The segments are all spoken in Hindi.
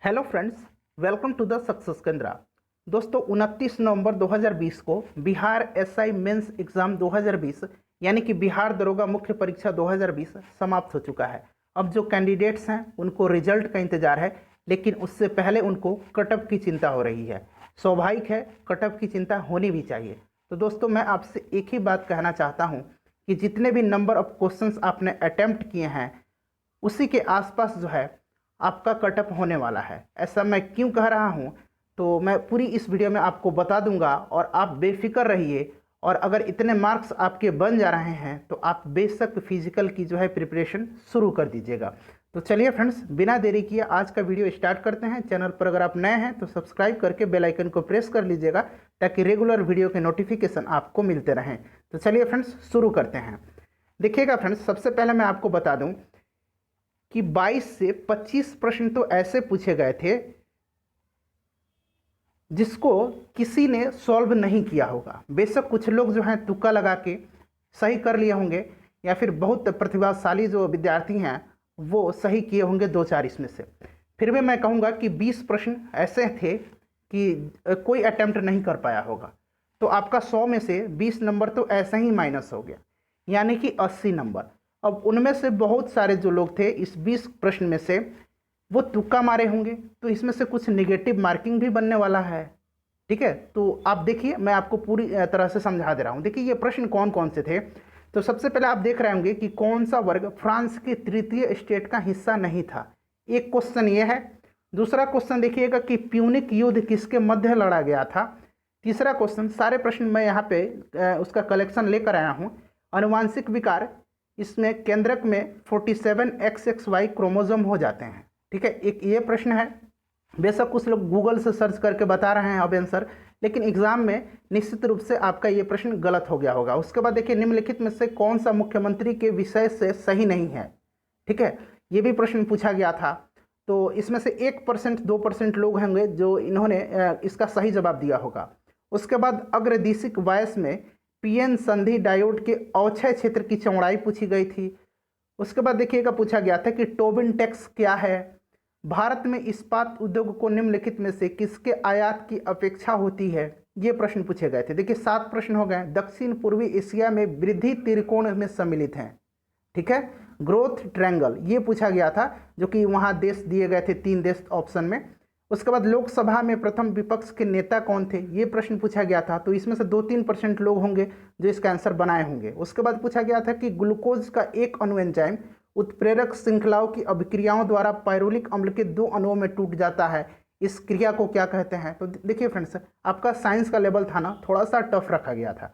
Hello friends, welcome to the success Kendra. दोस्तों 29 नवंबर 2020 को बिहार एसआई मेंस एग्ज़ाम 2020 यानी कि बिहार दरोगा मुख्य परीक्षा 2020 समाप्त हो चुका है। अब जो कैंडिडेट्स हैं उनको रिजल्ट का इंतज़ार है, लेकिन उससे पहले उनको कटअप की चिंता हो रही है। स्वाभाविक है, कटअप की चिंता होनी भी चाहिए। तो दोस्तों मैं आपसे एक ही बात कहना चाहता हूँ कि जितने भी नंबर ऑफ क्वेश्चंस आपने अटेम्प्ट किए हैं उसी के आसपास जो है आपका कटअप होने वाला है। ऐसा मैं क्यों कह रहा हूँ तो मैं पूरी इस वीडियो में आपको बता दूंगा और आप बेफिक्र रहिए। और अगर इतने मार्क्स आपके बन जा रहे हैं तो आप बेशक फिजिकल की जो है प्रिपरेशन शुरू कर दीजिएगा। तो चलिए फ्रेंड्स, बिना देरी किए आज का वीडियो स्टार्ट करते हैं। चैनल पर अगर आप नए हैं तो सब्सक्राइब करके बेल आइकन को प्रेस कर लीजिएगा ताकि रेगुलर वीडियो के नोटिफिकेशन आपको मिलते रहें। तो चलिए फ्रेंड्स शुरू करते हैं। देखिएगा फ्रेंड्स, सबसे पहले मैं आपको बता दूं कि 22 से 25 प्रश्न तो ऐसे पूछे गए थे जिसको किसी ने सॉल्व नहीं किया होगा। बेशक कुछ लोग जो हैं तुक्का लगा के सही कर लिए होंगे, या फिर बहुत प्रतिभाशाली जो विद्यार्थी हैं वो सही किए होंगे 2-4 इसमें से। फिर भी मैं कहूँगा कि 20 प्रश्न ऐसे थे कि कोई अटेम्प्ट नहीं कर पाया होगा। तो आपका 100 में से 20 नंबर तो ऐसे ही माइनस हो गया, यानी कि 80 नंबर। अब उनमें से बहुत सारे जो लोग थे इस 20 प्रश्न में से वो तुक्का मारे होंगे, तो इसमें से कुछ निगेटिव मार्किंग भी बनने वाला है। ठीक है, तो आप देखिए, मैं आपको पूरी तरह से समझा दे रहा हूँ। देखिए ये प्रश्न कौन कौन से थे। तो सबसे पहले आप देख रहे होंगे कि कौन सा वर्ग फ्रांस के तृतीय स्टेट का हिस्सा नहीं था। एक क्वेश्चन ये है। दूसरा क्वेश्चन देखिएगा कि प्यूनिक युद्ध किसके मध्य लड़ा गया था। तीसरा क्वेश्चन, सारे प्रश्न मैं यहाँ पे उसका कलेक्शन लेकर आया हूँ। अनुवांशिक विकार, इसमें केंद्रक में 47XXY क्रोमोसोम हो जाते हैं। ठीक है, एक ये प्रश्न है। बेशक कुछ लोग गूगल से सर्च करके बता रहे हैं अब आंसर, लेकिन एग्जाम में निश्चित रूप से आपका ये प्रश्न गलत हो गया होगा। उसके बाद देखिए, निम्नलिखित में से कौन सा मुख्यमंत्री के विषय से सही नहीं है। ठीक है, ये भी प्रश्न पूछा गया था। तो इसमें से 1% 2% लोग होंगे जो इन्होंने इसका सही जवाब दिया होगा। उसके बाद अग्रदिशिक वायस में पीएन संधि डायोड के अवक्षय क्षेत्र की चौड़ाई पूछी गई थी। उसके बाद देखिएगा पूछा गया था कि टोबिन टैक्स क्या है। भारत में इस्पात उद्योग को निम्नलिखित में से किसके आयात की अपेक्षा होती है, ये प्रश्न पूछे गए थे। देखिए 7 प्रश्न हो गए। दक्षिण पूर्वी एशिया में वृद्धि त्रिकोण में सम्मिलित हैं। ठीक है, ग्रोथ ट्रायंगल ये पूछा गया था, जो कि वहाँ देश दिए गए थे 3 देश ऑप्शन में। उसके बाद लोकसभा में प्रथम विपक्ष के नेता कौन थे, ये प्रश्न पूछा गया था। तो इसमें से 2-3% लोग होंगे जो इसका आंसर बनाए होंगे। उसके बाद पूछा गया था कि ग्लूकोज का एक अणु एंजाइम उत्प्रेरक श्रृंखलाओं की अभिक्रियाओं द्वारा पायरुलिक अम्ल के 2 अणुओं में टूट जाता है, इस क्रिया को क्या कहते हैं। तो देखिए फ्रेंड्स, आपका साइंस का लेवल था ना, थोड़ा सा टफ रखा गया था।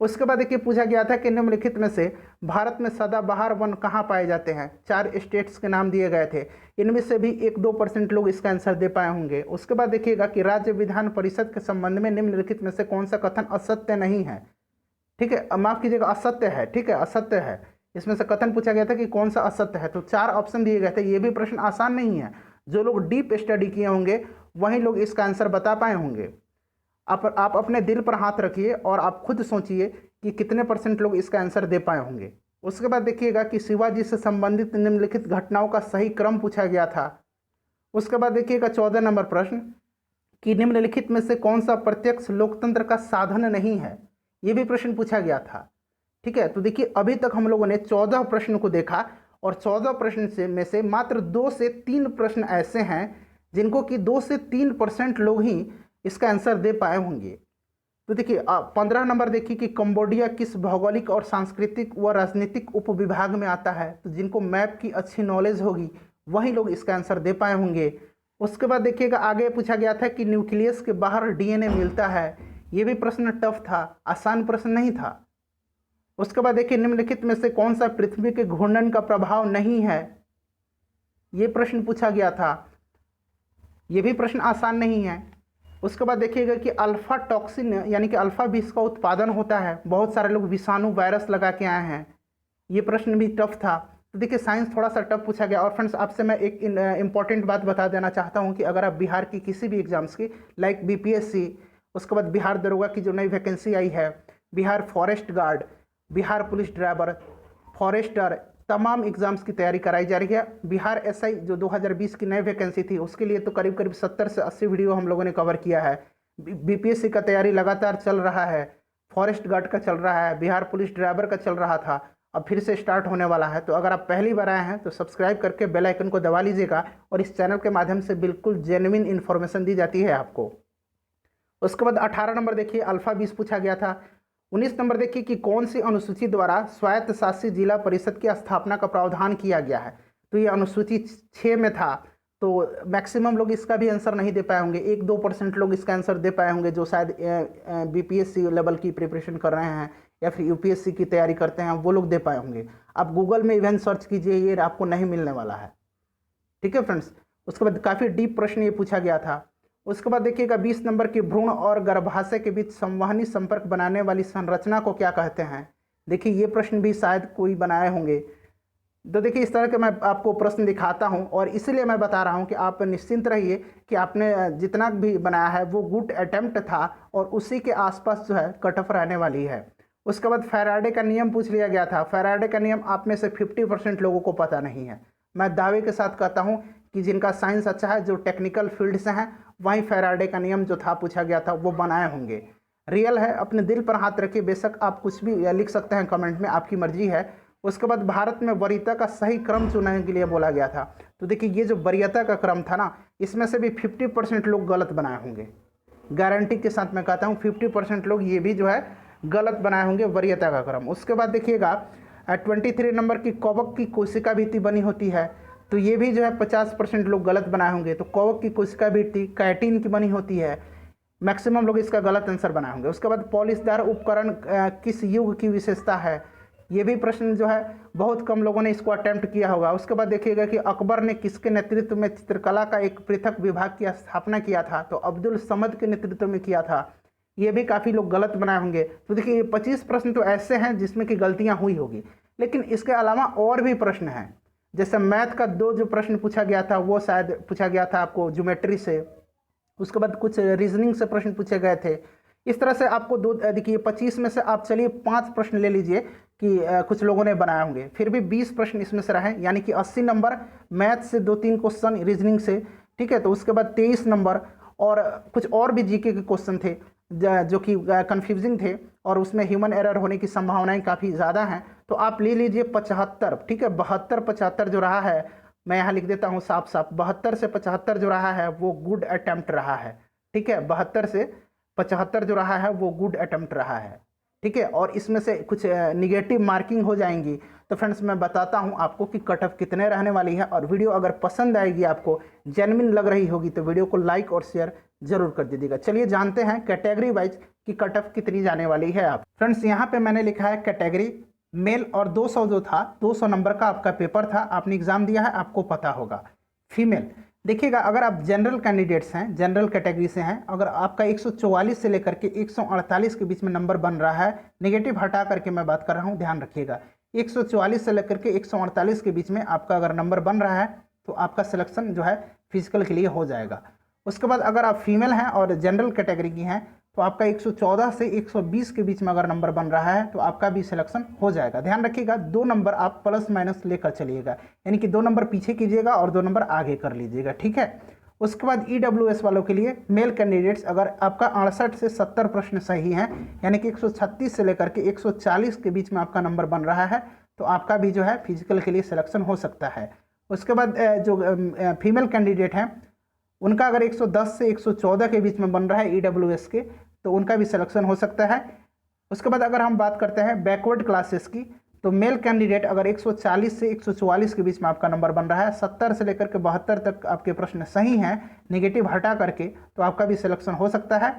उसके बाद देखिए पूछा गया था कि निम्नलिखित में से भारत में सदाबहार वन कहाँ पाए जाते हैं। 4 स्टेट्स के नाम दिए गए थे, इनमें से भी 1-2% लोग इसका आंसर दे पाए होंगे। उसके बाद देखिएगा कि राज्य विधान परिषद के संबंध में निम्नलिखित में से कौन सा कथन असत्य नहीं है। ठीक है, माफ कीजिएगा, असत्य है। ठीक है, असत्य है। इसमें से कथन पूछा गया था कि कौन सा असत्य है। तो 4 ऑप्शन दिए गए थे। ये भी प्रश्न आसान नहीं है। जो लोग डीप स्टडी किए होंगे वही लोग इसका आंसर बता पाए होंगे। आप अपने दिल पर हाथ रखिए और आप खुद सोचिए कि कितने % लोग इसका आंसर दे पाए होंगे। उसके बाद देखिएगा कि शिवाजी से संबंधित निम्नलिखित घटनाओं का सही क्रम पूछा गया था। उसके बाद देखिएगा 14 नंबर प्रश्न कि निम्नलिखित में से कौन सा प्रत्यक्ष लोकतंत्र का साधन नहीं है, ये भी प्रश्न पूछा गया था। ठीक है, तो देखिए अभी तक हम लोगों ने 14 प्रश्न को देखा और 14 प्रश्न में से मात्र 2 से 3 प्रश्न ऐसे हैं जिनको कि 2 से 3% लोग ही इसका आंसर दे पाए होंगे। तो देखिए 15 नंबर देखिए कि कंबोडिया किस भौगोलिक और सांस्कृतिक व राजनीतिक उपविभाग में आता है। तो जिनको मैप की अच्छी नॉलेज होगी वही लोग इसका आंसर दे पाए होंगे। उसके बाद देखिएगा आगे पूछा गया था कि न्यूक्लियस के बाहर डीएनए मिलता है। ये भी प्रश्न टफ था, आसान प्रश्न नहीं था। उसके बाद देखिए निम्नलिखित में से कौन सा पृथ्वी के घूर्णन का प्रभाव नहीं है, ये प्रश्न पूछा गया था। ये भी प्रश्न आसान नहीं है। उसके बाद देखिएगा कि अल्फा टॉक्सिन यानी कि अल्फा विष का उत्पादन होता है। बहुत सारे लोग विषाणु वायरस लगा के आए हैं, ये प्रश्न भी टफ था। तो देखिए साइंस थोड़ा सा टफ पूछा गया। और फ्रेंड्स आपसे मैं एक इंपॉर्टेंट बात बता देना चाहता हूँ कि अगर आप बिहार की किसी भी एग्जाम्स की लाइक बीपीएससी, उसके बाद बिहार दरोगा की जो नई वैकेंसी आई है, Bihar forest guard, Bihar police driver, forester, तमाम एग्जाम्स की तैयारी कराई जा रही है। बिहार एसआई जो 2020 की नई वैकेंसी थी उसके लिए तो करीब करीब 70 से 80 वीडियो हम लोगों ने कवर किया है। बीपीएससी का तैयारी लगातार चल रहा है, फॉरेस्ट गार्ड का चल रहा है, बिहार पुलिस ड्राइवर का चल रहा था, अब फिर से स्टार्ट होने वाला है। तो अगर आप पहली बार आए हैं तो सब्सक्राइब करके बेल आइकन को दबा लीजिएगा, और इस चैनल के माध्यम से बिल्कुल जेन्युइन इन्फॉर्मेशन दी जाती है आपको। उसके बाद 18 नंबर देखिए अल्फा 20 पूछा गया था। 19 नंबर देखिए कि कौन सी अनुसूची द्वारा स्वायत्त शासी जिला परिषद की स्थापना का प्रावधान किया गया है। तो ये अनुसूची 6 में था, तो मैक्सिमम लोग इसका भी आंसर नहीं दे पाए होंगे, 1-2% लोग इसका आंसर दे पाए होंगे जो शायद बीपीएससी लेवल की प्रिपरेशन कर रहे हैं या फिर यूपीएससी की तैयारी करते हैं, वो लोग दे पाए होंगे। आप गूगल में इवेंट सर्च कीजिए, ये आपको नहीं मिलने वाला है। ठीक है फ्रेंड्स। उसके बाद काफ़ी डीप प्रश्न ये पूछा गया था। उसके बाद देखिएगा 20 नंबर की भ्रूण और गर्भाशय के बीच संवहनी संपर्क बनाने वाली संरचना को क्या कहते हैं। देखिए ये प्रश्न भी शायद कोई बनाए होंगे। तो देखिए इस तरह के मैं आपको प्रश्न दिखाता हूं, और इसीलिए मैं बता रहा हूं कि आप निश्चिंत रहिए कि आपने जितना भी बनाया है वो गुड अटेम्प्ट था, और उसी के आसपास जो है कट ऑफ रहने वाली है। उसके बाद फैराडे का नियम पूछ लिया गया था। फैराडे का नियम आप में से 50% लोगों को पता नहीं है। मैं दावे के साथ कहता हूँ कि जिनका साइंस अच्छा है, जो टेक्निकल फील्ड से हैं, वहीं फैराडे का नियम जो था पूछा गया था वो बनाए होंगे। रियल है, अपने दिल पर हाथ रखिए, बेशक आप कुछ भी लिख सकते हैं कमेंट में, आपकी मर्जी है। उसके बाद भारत में वरीयता का सही क्रम चुनने के लिए बोला गया था। तो देखिए ये जो वरीयता का क्रम था ना, इसमें से भी 50% लोग गलत बनाए होंगे। गारंटी के साथ मैं कहता हूँ 50% लोग ये भी जो है गलत बनाए होंगे वरीयता का क्रम। उसके बाद देखिएगा 23 नंबर की कवक की कोशिका भित्ति बनी होती है। तो ये भी जो है 50% लोग गलत बनाए होंगे। तो कवक की कोशिका भित्ति कैटिन की बनी होती है, मैक्सिमम लोग इसका गलत आंसर बनाए होंगे। उसके बाद पॉलिशदार उपकरण किस युग की विशेषता है, ये भी प्रश्न जो है बहुत कम लोगों ने इसको अटेम्प्ट किया होगा। उसके बाद देखिएगा कि अकबर ने किसके नेतृत्व में चित्रकला का एक पृथक विभाग की स्थापना किया था। तो अब्दुल समद के नेतृत्व में किया था। ये भी काफ़ी लोग गलत बनाए होंगे। तो देखिए ये 25 प्रश्न तो ऐसे हैं जिसमें कि गलतियां हुई होगी, लेकिन इसके अलावा और भी प्रश्न हैं। जैसे मैथ का 2 जो प्रश्न पूछा गया था वो शायद पूछा गया था आपको ज्योमेट्री से। उसके बाद कुछ रीजनिंग से प्रश्न पूछे गए थे। इस तरह से आपको देखिए 25 में से आप चलिए 5 प्रश्न ले लीजिए कि कुछ लोगों ने बनाए होंगे, फिर भी 20 प्रश्न इसमें से रहे, यानी कि 80 नंबर मैथ से 2-3 क्वेश्चन रीजनिंग से। ठीक है। तो उसके बाद 23 नंबर और कुछ और भी जीके के क्वेश्चन थे जो कि कंफ्यूजिंग थे, और उसमें ह्यूमन एरर होने की संभावनाएं काफ़ी ज़्यादा हैं। तो आप ले लीजिए 75। ठीक है। 72-75 जो रहा है, मैं यहाँ लिख देता हूँ साफ साफ, 72 से 75 जो रहा है वो गुड अटेम्प्ट रहा है। ठीक है। 72 से 75 जो रहा है वो गुड अटेम्प्ट रहा है। ठीक है। और इसमें से कुछ निगेटिव मार्किंग हो जाएंगी। तो फ्रेंड्स मैं बताता हूं आपको कि कट ऑफ कितने रहने वाली है, और वीडियो अगर पसंद आएगी, आपको जेन्युइन लग रही होगी, तो वीडियो को लाइक और शेयर जरूर कर दीजिएगा। चलिए जानते हैं कैटेगरी वाइज कि कट ऑफ कितनी जाने वाली है। आप फ्रेंड्स यहाँ पे मैंने लिखा है कैटेगरी मेल, और 200 जो था 200 नंबर का आपका पेपर था, आपने एग्जाम दिया है, आपको पता होगा। फीमेल देखिएगा, अगर आप जनरल कैंडिडेट्स हैं, जनरल कैटेगरी से हैं, अगर आपका 144 से लेकर के 148 के बीच में नंबर बन रहा है, नेगेटिव हटा करके मैं बात कर रहा हूं, ध्यान रखिएगा, 144 से लेकर के 148 के बीच में आपका अगर नंबर बन रहा है तो आपका सिलेक्शन जो है फिजिकल के लिए हो जाएगा। उसके बाद अगर आप फीमेल हैं और जनरल कैटेगरी की हैं तो आपका 114 से 120 के बीच में अगर नंबर बन रहा है तो आपका भी सिलेक्शन हो जाएगा। ध्यान रखिएगा 2 नंबर आप प्लस माइनस लेकर चलिएगा, यानी कि 2 नंबर पीछे कीजिएगा और 2 नंबर आगे कर लीजिएगा। ठीक है। उसके बाद EWS वालों के लिए मेल कैंडिडेट्स, अगर आपका 68 से 70 प्रश्न सही हैं, यानी कि 136 से लेकर के 140 के बीच में आपका नंबर बन रहा है, तो आपका भी जो है फिजिकल के लिए सिलेक्शन हो सकता है। उसके बाद जो फीमेल कैंडिडेट हैं उनका अगर 110 से 114 के बीच में बन रहा है EWS के, तो उनका भी सिलेक्शन हो सकता है। उसके बाद अगर हम बात करते हैं बैकवर्ड क्लासेस की, तो मेल कैंडिडेट अगर 140 से 144 के बीच में आपका नंबर बन रहा है, 70 से लेकर के 72 तक आपके प्रश्न सही हैं, नेगेटिव हटा करके, तो आपका भी सिलेक्शन हो सकता है।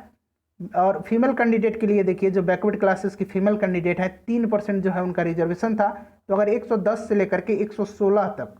और फीमेल कैंडिडेट के लिए देखिए, जो बैकवर्ड क्लासेस की फीमेल कैंडिडेट है 3% जो है उनका रिजर्वेशन था, तो अगर 110 से लेकर के 116 तक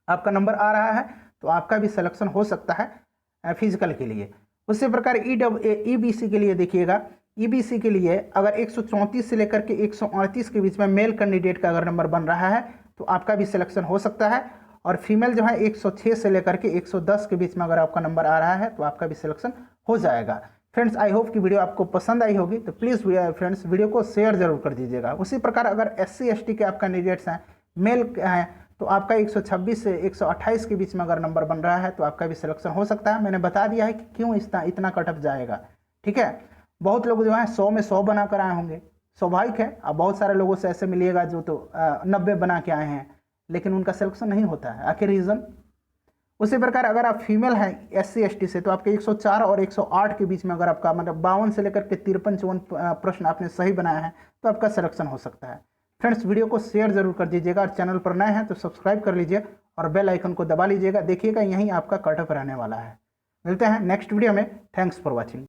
आपका नंबर आ रहा है तो आपका भी सिलेक्शन हो सकता है फिजिकल के लिए। उसी प्रकार EBC के लिए देखिएगा, EBC के लिए अगर 134 से लेकर के 138 के बीच में मेल कैंडिडेट का अगर नंबर बन रहा है तो आपका भी सिलेक्शन हो सकता है। और फीमेल जो है 106 से लेकर के 110 के बीच में अगर आपका नंबर आ रहा है तो आपका भी सिलेक्शन हो जाएगा। फ्रेंड्स आई होप कि वीडियो आपको पसंद आई होगी, तो प्लीज़ फ्रेंड्स वीडियो को शेयर जरूर कर दीजिएगा। उसी प्रकार अगर SC ST के आप कैंडिडेट्स हैं मेल है तो आपका 126 से 128 के बीच में अगर नंबर बन रहा है तो आपका भी सिलेक्शन हो सकता है। मैंने बता दिया है कि क्यों इतना कट ऑफ जाएगा। ठीक है, बहुत लोग जो है 100 में 100 बना कर आए होंगे, स्वाभाविक है। अब बहुत सारे लोगों से ऐसे मिलिएगा जो तो 90 बना के आए हैं लेकिन उनका सिलेक्शन नहीं होता है। आखिर रीज़न? उसी प्रकार अगर आप फीमेल हैं SC ST से तो आपके 104 और 108 के बीच में अगर आपका मतलब 52 से लेकर के 53-54 प्रश्न आपने सही बनाया है तो आपका सिलेक्शन हो सकता है। फ्रेंड्स, वीडियो को शेयर जरूर कर दीजिएगा और चैनल पर नए हैं तो सब्सक्राइब कर लीजिए और बेल आइकन को दबा लीजिएगा। देखिएगा यहीं आपका कट ऑफ रहने वाला है। मिलते हैं नेक्स्ट वीडियो में। Thanks for watching.